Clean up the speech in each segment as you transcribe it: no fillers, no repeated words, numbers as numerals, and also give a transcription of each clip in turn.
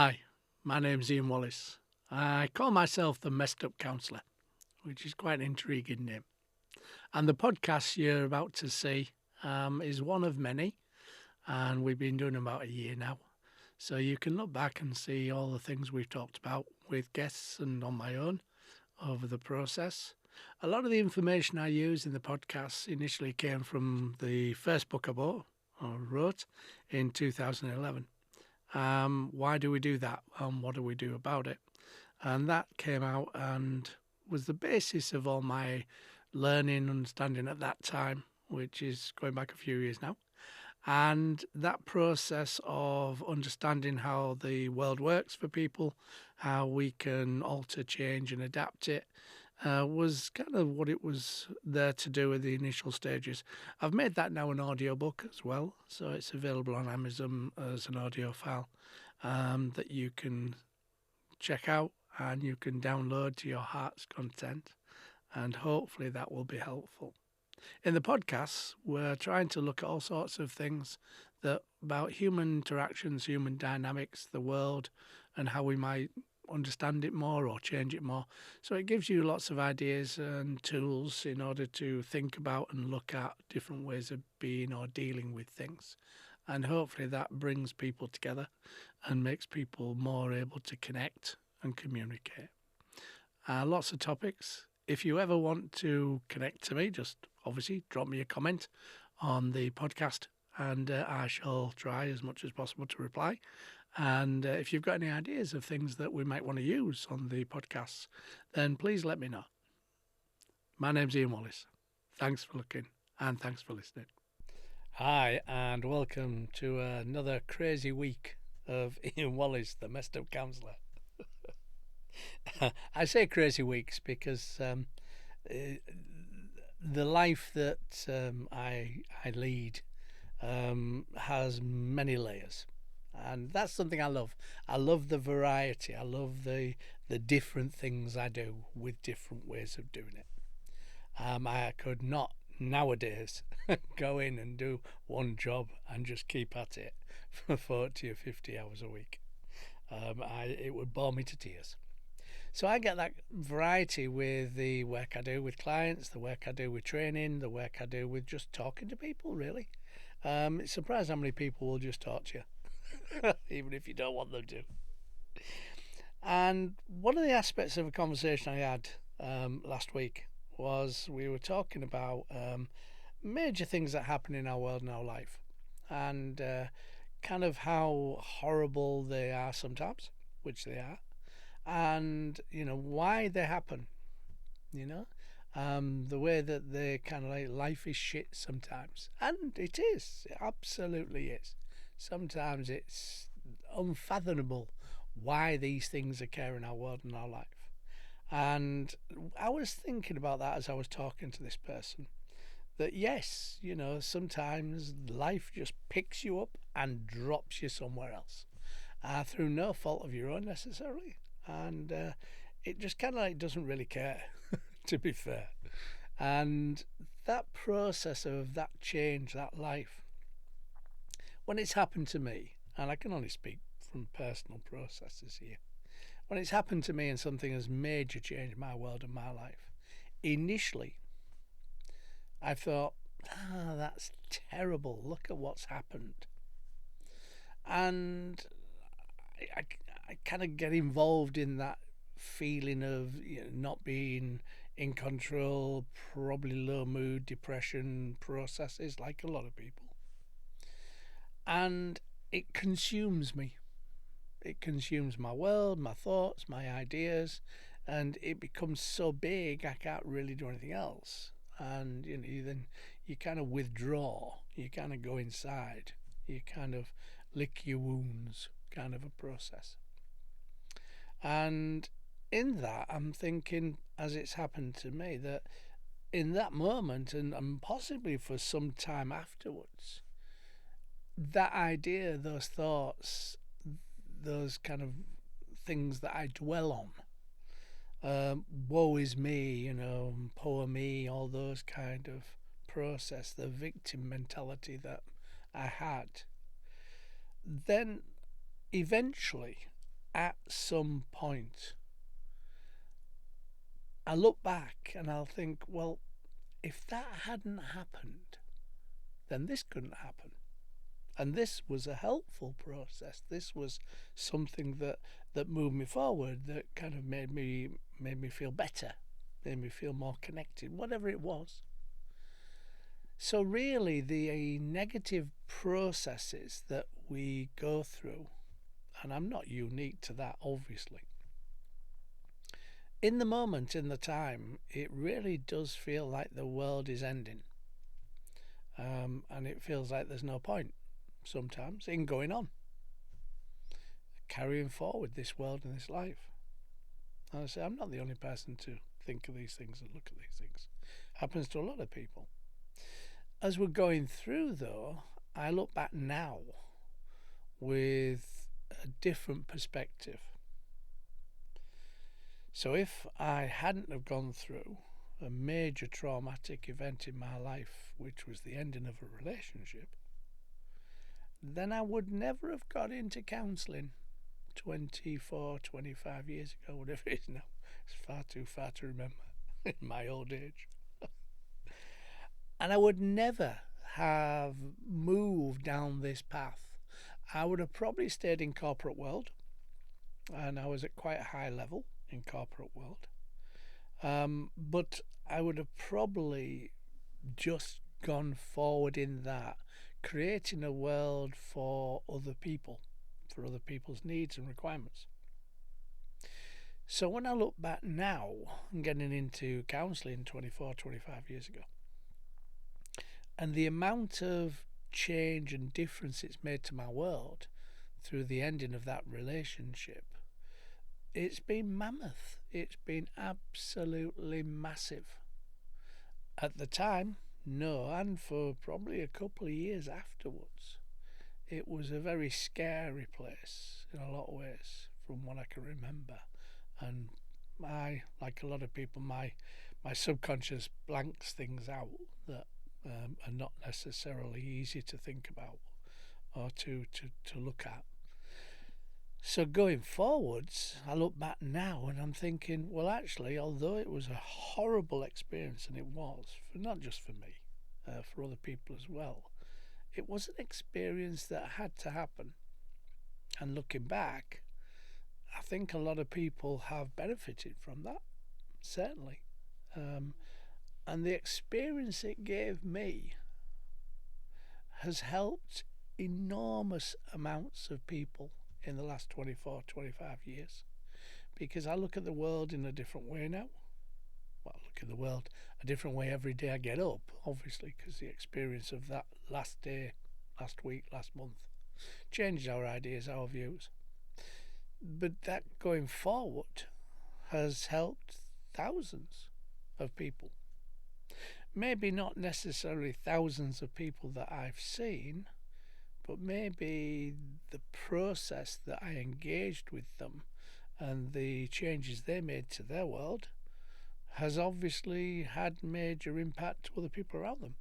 Hi, my name's Ian Wallace. I call myself the Messed Up Counsellor, which is quite an intriguing name. And the podcast you're about to see is one of many, and we've been doing about a year now. So you can look back and see all the things we've talked about with guests and on my own over the process. A lot of the information I use in the podcast initially came from the first book I wrote in 2011. Why do we do that? What do we do about it? And that came out and was the basis of all my learning, understanding at that time, which is going back a few years now. And that process of understanding how the world works for people, how we can alter, change, and adapt it, was kind of what it was there to do at the initial stages. I've made that now an audiobook as well, so it's available on Amazon as an audio file that you can check out and you can download to your heart's content, and hopefully that will be helpful. In the podcasts, we're trying to look at all sorts of things that about human interactions, human dynamics, the world, and how we might understand it more or change it more. So it gives you lots of ideas and tools in order to think about and look at different ways of being or dealing with things. And hopefully that brings people together and makes people more able to connect and communicate. Lots of topics. If you ever want to connect to me, just obviously drop me a comment on the podcast and I shall try as much as possible to reply. And if you've got any ideas of things that we might want to use on the podcasts, then please let me know. My name's Ian Wallace. Thanks for looking and thanks for listening. Hi, and welcome to another crazy week of Ian Wallace, the Messed Up Counsellor. I say crazy weeks because the life that I lead has many layers. And that's something I love. I love the variety. I love the different things I do with different ways of doing it. I could not nowadays go in and do one job and just keep at it for 40 or 50 hours a week. It would bore me to tears. So I get that variety with the work I do with clients, the work I do with training, the work I do with just talking to people, really. It's surprising how many people will just talk to you. Even if you don't want them to. And one of the aspects of a conversation I had last week was we were talking about major things that happen in our world and our life, and kind of how horrible they are sometimes, which they are, and why they happen. The way that they kind of like life is shit sometimes, and it is, it absolutely is. Sometimes it's unfathomable why these things occur in our world and our life. And I was thinking about that as I was talking to this person. That yes, sometimes life just picks you up and drops you somewhere else through no fault of your own necessarily. And it just kind of like doesn't really care, to be fair. And that process of that change, that life, when it's happened to me, and I can only speak from personal processes here, when it's happened to me and something has major changed my world and my life, initially I thought, that's terrible, look at what's happened. And I kind of get involved in that feeling of not being in control, probably low mood, depression processes like a lot of people. And it consumes me. It consumes my world, my thoughts, my ideas, and it becomes so big I can't really do anything else. And then you kind of withdraw, you kind of go inside, you kind of lick your wounds, kind of a process. And in that, I'm thinking, as it's happened to me, that in that moment, and possibly for some time afterwards, that idea, those thoughts, those kind of things that I dwell on, woe is me, poor me, all those kind of process, the victim mentality that I had, then eventually at some point, I look back and I'll think, well, if that hadn't happened, then this couldn't happen. And this was a helpful process. This was something that moved me forward, that kind of made me feel better, made me feel more connected, whatever it was. So really, the negative processes that we go through, and I'm not unique to that, obviously, in the moment, in the time, it really does feel like the world is ending. And it feels like there's no point sometimes in going on, carrying forward this world and this life. And I say, I'm not the only person to think of these things and look at these things. It happens to a lot of people. As we're going through, though, I look back now with a different perspective. So if I hadn't have gone through a major traumatic event in my life, which was the ending of a relationship, then I would never have got into counselling 24, 25 years ago, whatever it is now. It's far too far to remember in my old age. And I would never have moved down this path. I would have probably stayed in corporate world, and I was at quite a high level in corporate world. But I would have probably just gone forward in that, creating a world for other people, for other people's needs and requirements. So when I look back now, I'm getting into counselling 24, 25 years ago, and the amount of change and difference it's made to my world through the ending of that relationship, it's been mammoth. It's been absolutely massive. At the time, no, and for probably a couple of years afterwards, it was a very scary place in a lot of ways, from what I can remember. And like a lot of people, my subconscious blanks things out that are not necessarily easy to think about or to look at. So going forwards, I look back now and I'm thinking, well, actually, although it was a horrible experience, and it was, not just for me, for other people as well, it was an experience that had to happen. And looking back, I think a lot of people have benefited from that, certainly. And the experience it gave me has helped enormous amounts of people in the last 24, 25 years, because I look at the world in a different way now. Well, I look at the world a different way every day I get up, obviously, because the experience of that last day, last week, last month changed our ideas, our views. But that going forward has helped thousands of people. Maybe not necessarily thousands of people that I've seen, but maybe the process that I engaged with them and the changes they made to their world has obviously had major impact to other people around them.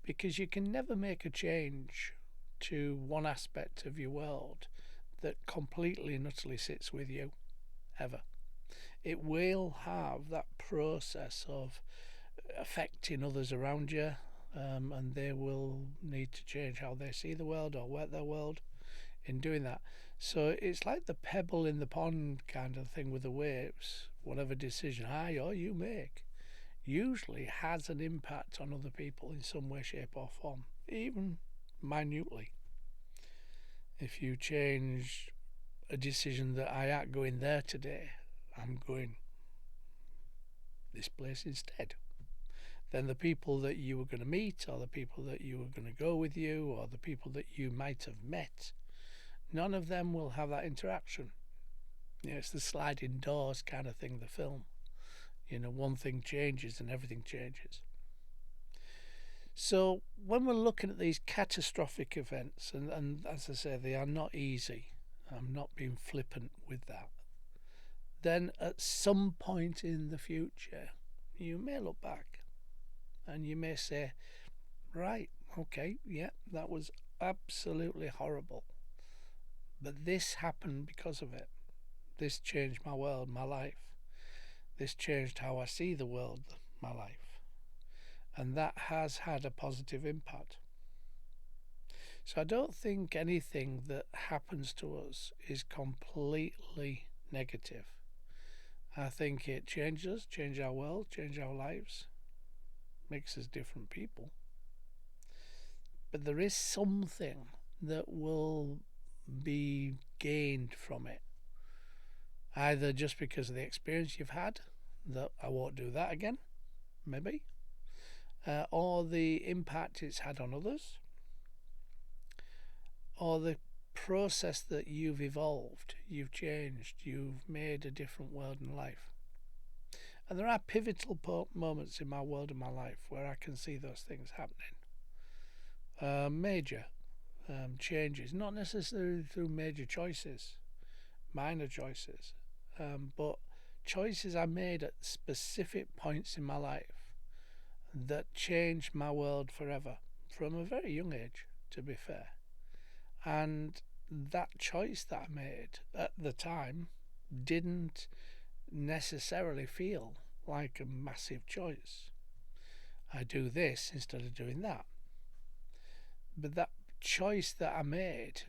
Because you can never make a change to one aspect of your world that completely and utterly sits with you, ever. It will have that process of affecting others around you, and they will need to change how they see the world or work their world in doing that. So it's like the pebble in the pond kind of thing with the waves. Whatever decision I or you make usually has an impact on other people in some way, shape or form, even minutely. If you change a decision that I ain't going there today, I'm going this place instead, then the people that you were going to meet, or the people that you were going to go with you, or the people that you might have met, none of them will have that interaction. It's the sliding doors kind of thing, the film. One thing changes and everything changes. So when we're looking at these catastrophic events, and as I say, they are not easy, I'm not being flippant with that, then at some point in the future, you may look back and you may say, right, okay, yeah, that was absolutely horrible. But this happened because of it. This changed my world, my life. This changed how I see the world, my life. And that has had a positive impact. So I don't think anything that happens to us is completely negative. I think it changes us, changes our world, changes our lives, makes us different people. But there is something that will be gained from it. Either just because of the experience you've had, that I won't do that again, maybe, or the impact it's had on others, or the process that you've evolved, you've changed, you've made a different world and life. And there are pivotal moments in my world and my life where I can see those things happening. Major changes, not necessarily through major choices, minor choices, but choices I made at specific points in my life that changed my world forever from a very young age, to be fair. And that choice that I made at the time didn't necessarily feel like a massive choice. I do this instead of doing that. But that choice that I made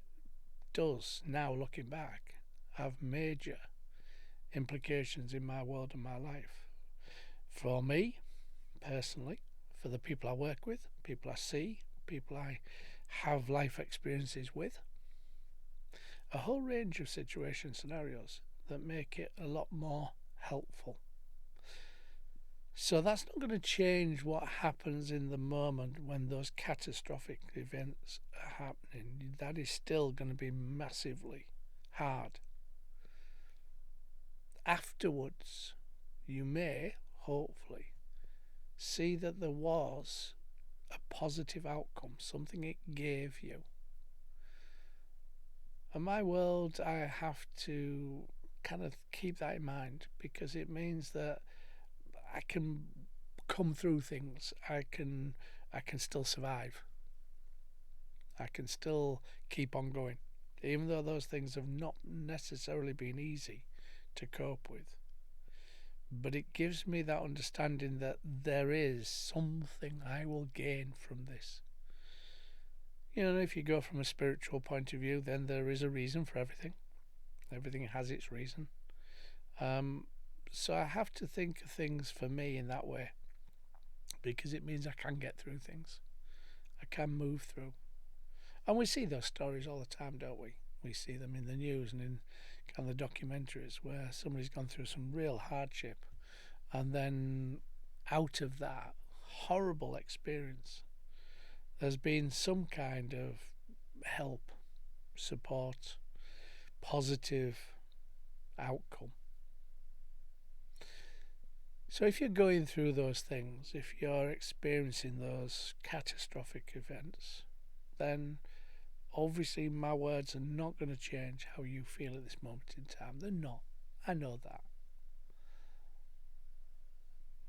does, now looking back, have major implications in my world and my life. For me, personally, for the people I work with, people I see, people I have life experiences with, a whole range of situation scenarios that make it a lot more helpful. So that's not going to change what happens in the moment when those catastrophic events are happening. That is still going to be massively hard. Afterwards, you may, hopefully, see that there was a positive outcome, something it gave you. In my world, I have to kind of keep that in mind, because it means that I can come through things. I can still survive. I can still keep on going, even though those things have not necessarily been easy to cope with. But it gives me that understanding that there is something I will gain from this. You know, if you go from a spiritual point of view, then there is a reason for everything. Everything has its reason. So I have to think of things for me in that way, because it means I can get through things. I can move through. And we see those stories all the time, don't we? We see them in the news and in kind of the documentaries where somebody's gone through some real hardship, and then out of that horrible experience, there's been some kind of help, support, positive outcome. So if you're going through those things, if you're experiencing those catastrophic events, then obviously my words are not going to change how you feel at this moment in time. They're not. I know that.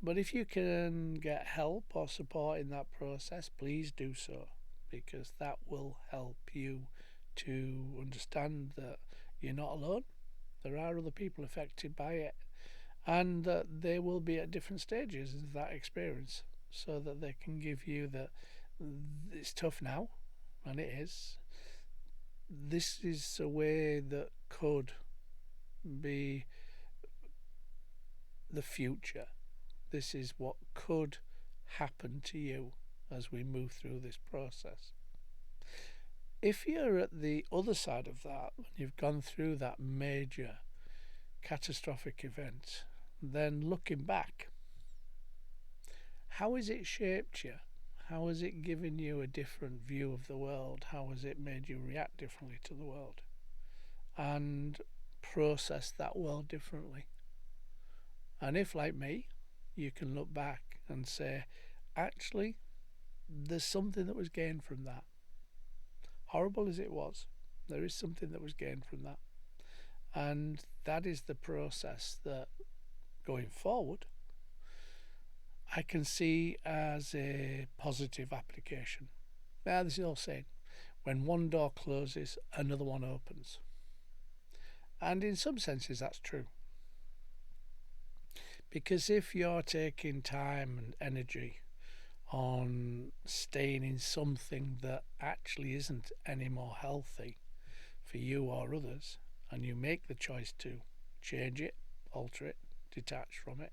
But if you can get help or support in that process, please do so, because that will help you to understand that you're not alone. There are other people affected by it, and that they will be at different stages of that experience, so that they can give you that it's tough now, and it is. This is a way that could be the future. This is what could happen to you as we move through this process. If you're at the other side of that, when you've gone through that major catastrophic event, then looking back, how has it shaped you? How has it given you a different view of the world? How has it made you react differently to the world and process that world differently? And if, like me, you can look back and say, actually, there's something that was gained from that. Horrible as it was, there is something that was gained from that. And that is the process that, going forward, I can see as a positive application. Now, this is all saying, when one door closes, another one opens. And in some senses, that's true. Because if you're taking time and energy on staying in something that actually isn't any more healthy for you or others, and you make the choice to change it, alter it, detach from it,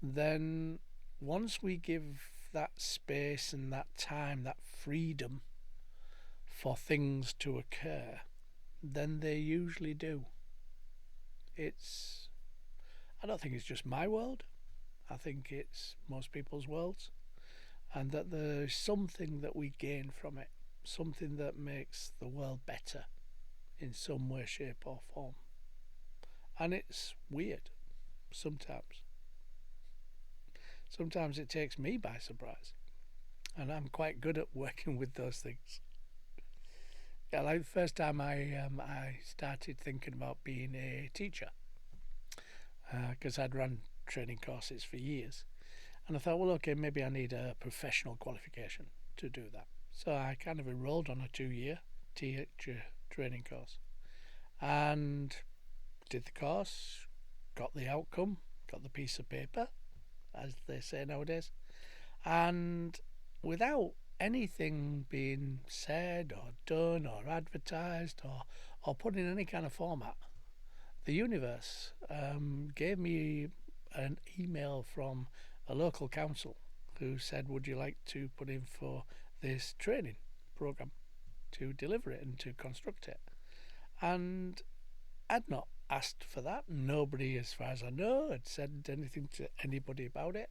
then once we give that space and that time, that freedom for things to occur, then they usually do. I don't think it's just my world. I think it's most people's worlds. And that there's something that we gain from it, something that makes the world better in some way, shape, or form. And it's weird sometimes. Sometimes it takes me by surprise. And I'm quite good at working with those things. Yeah, like the first time I started thinking about being a teacher, because I'd run training courses for years. And I thought, well, okay, maybe I need a professional qualification to do that. So I kind of enrolled on a 2-year teacher training course and did the course, got the outcome, got the piece of paper, as they say nowadays, and without anything being said or done or advertised or put in any kind of format, the universe gave me an email from a local council who said, would you like to put in for this training program to deliver it and to construct it? And I'd not asked for that. Nobody, as far as I know, had said anything to anybody about it.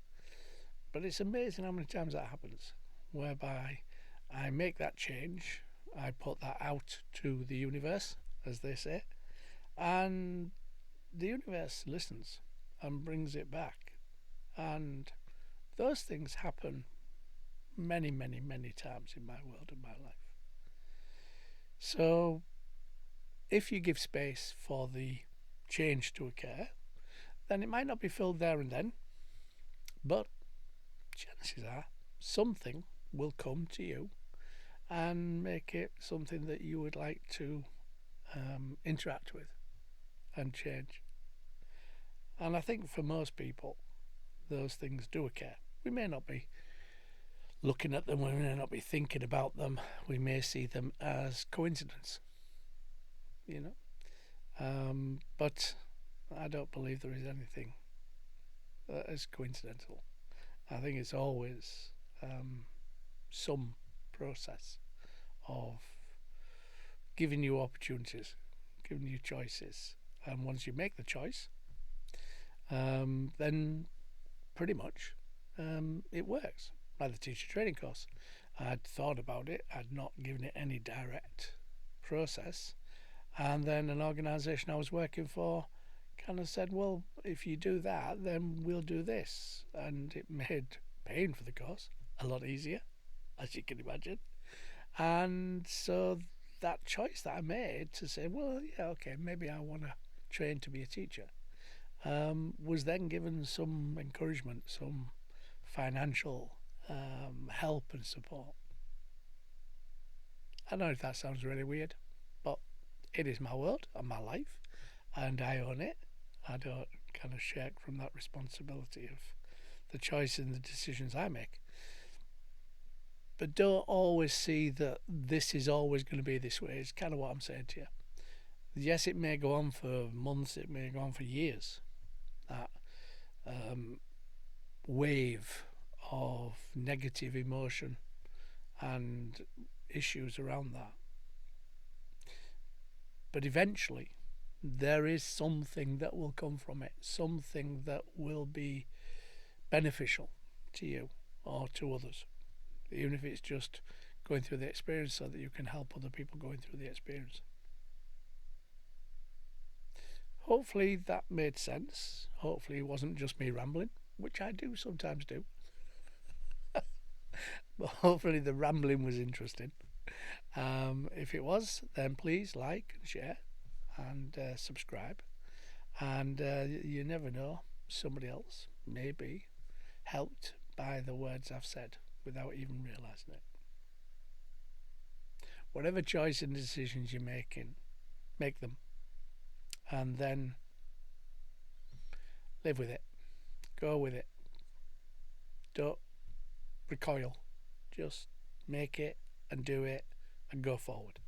But it's amazing how many times that happens, whereby I make that change, I put that out to the universe, as they say, and the universe listens and brings it back. And those things happen many, many, many times in my world and my life. So if you give space for the change to occur, then it might not be filled there and then, but chances are something will come to you and make it something that you would like to interact with and change. And I think for most people, those things do occur. We may not be looking at them, we may not be thinking about them, we may see them as coincidence, but I don't believe there is anything that is coincidental. I think it's always some process of giving you opportunities, giving you choices. And once you make the choice, then pretty much it works. Like the teacher training course, I'd thought about it, I'd not given it any direct process, and then an organisation I was working for kind of said, well, if you do that, then we'll do this. And it made paying for the course a lot easier, as you can imagine. And so that choice that I made to say, well, yeah, okay, maybe I want to train to be a teacher, was then given some encouragement, some financial help and support. I don't know if that sounds really weird, but it is my world and my life, and I own it. I don't kind of shirk from that responsibility of the choices and the decisions I make. But don't always see that this is always going to be this way. It's kind of what I'm saying to you. Yes, it may go on for months, it may go on for years. That wave of negative emotion and issues around that. But eventually, there is something that will come from it, something that will be beneficial to you or to others, even if it's just going through the experience so that you can help other people going through the experience. Hopefully that made sense. Hopefully it wasn't just me rambling, which I do sometimes do. But hopefully the rambling was interesting. If it was, then please like and share and subscribe. And you never know, somebody else may be helped by the words I've said without even realising it. Whatever choice and decisions you're making, make them. and then live with it. Go with it. Don't recoil. Just make it and do it and go forward.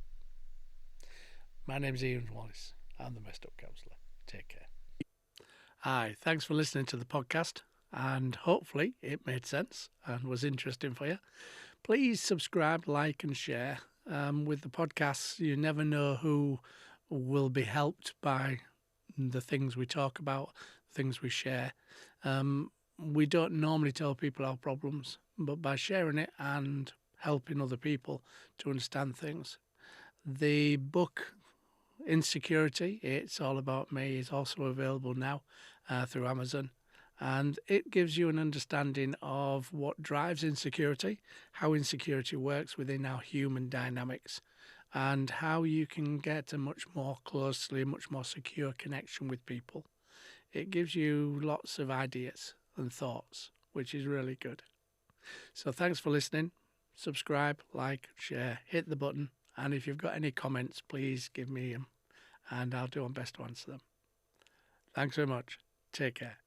My name's Ian Wallace. I'm the Messed Up Counsellor. Take care. Hi, thanks for listening to the podcast, and hopefully it made sense and was interesting for you. Please subscribe, like and share. With the podcasts, you never know who will be helped by the things we talk about, things we share. We don't normally tell people our problems, but by sharing it and helping other people to understand things. The book Insecurity, It's All About Me, is also available now through Amazon. And it gives you an understanding of what drives insecurity, how insecurity works within our human dynamics, and how you can get a much more secure connection with people. It gives you lots of ideas and thoughts, which is really good. So thanks for listening. Subscribe, like, share, hit the button. And if you've got any comments, please give me them, and I'll do my best to answer them. Thanks very much. Take care.